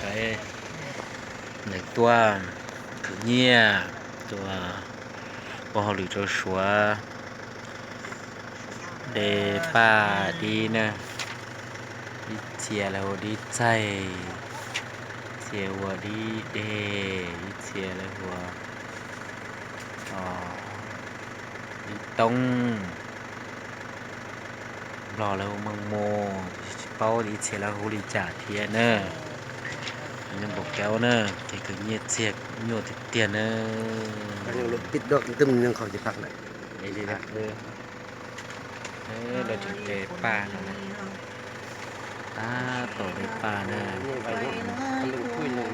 ใช้หนึ่งตัวคือเนี่ยตัวพอหรือตัวชัวเดป้าดีนะดีเชียแล้วดีใจเชียหัวดีเดดีเชียแล้วหัวอ๋อดีตรงรอแล้วมังโมเป้าดีเชียแล้วหูดีจ่าเทียเนอยังบอกแก้วเนอที่คือเงียบเสียกโยติเตียนเนอ ก็ยังลบปิดดอกตึมยังเขาจะพักเลย ไอ้ดีนะเราถึงเจอป่าแล้วนะตาโตในป่าเนอะ นี่ไปยกเขาเล่นคุยลง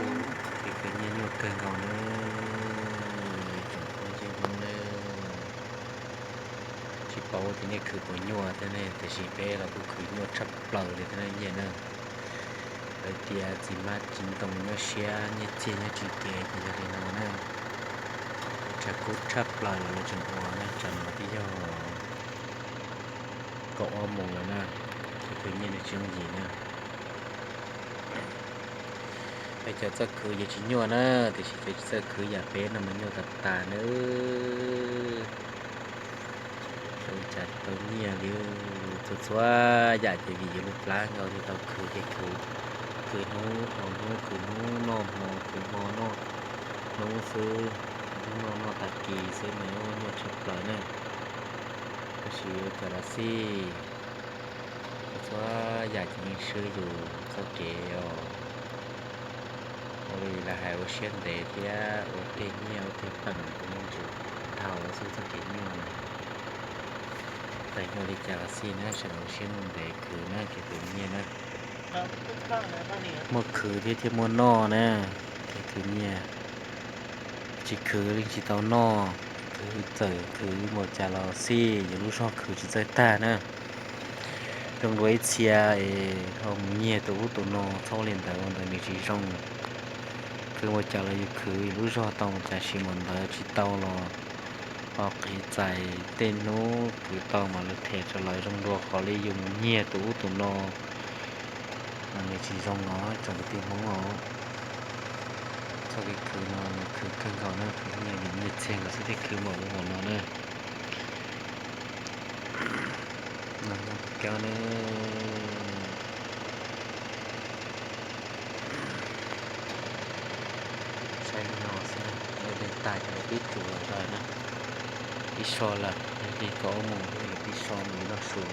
ที่เป็นยันหยดเกินเขาเนอะจุดโคจิบังเนอะชิปโป้ที่นี่คือปวดยัวแต่เนี่ยแต่ชิเป้เราก็คือยัวชับเปล่าเลยแต่เนี่ยเย็นเนอะไอเดียจิมาจินตรงเนื้อเชียเนี่ยเจียเนี่ยจีเกย์ที่จะเรียนเอาเนอะชักกุชับเปล่าเราจนหัวนะจนมาที่ย่อก็อ้อมมงแล้วนะที่คือเนี่ยในช่วงยีนะไปเจอจะคืออย่าชิ้นยัวนะแต่ชิจะคืออย่าเป็นนะมันยัวตัดตาเนอะเราจัดตัวเนี่ยเดียวสุดว่าอยากจะมีลูกล้างเราที่เราคือที่คือนู้นนู้นคือนู้นนอมหอคือหอนอนู้นซื้อนอนตะกี้ซื้อไหมว่ายัวชอบปล่อยเนี่ยก็ชื่อแต่ละซี่สุดว่าอยากจะมีชื่ออยู่เขาเจียว Ôi là hai ô xuyên để thì ô tê nhiều thì phần của mình chủ thảo là sự thực hiện nhiều này tại hồi đi chào xin á sẽ ô xuyên để cứ nó cái tự nhiên á một khứ thì một nọ nè cái tự nhiên chỉ khứ linh chỉ tao nọ khứ tử khứ một chả lò xi những lúc sau khứ chỉ tới ta nè trong đối chia không nhiều tụ nọ sau liền tới mình chỉ trongคือว่าจะอะไรคือรู้ชอบต้องจะชิมันเลยชิเต้าเราออกใจเต้นนู้คือต้องมาเลยเทจะเลยตรงรัวขอเลยยุ่งเงียตุนอมันเลยชีตรงง้อจังตีมงอ๋อsau cáiคือnóคือเครื่องเขาเนอะคือที่ยังเงียบเชียงก็สุดที่คือหมดหัวเราเนอะนั่นแก้วเนอะใช่หนอสิเราเดินตายจากพิษตัวเราได้นะพิชอละที่ก็มองที่พิชอมีนักสูง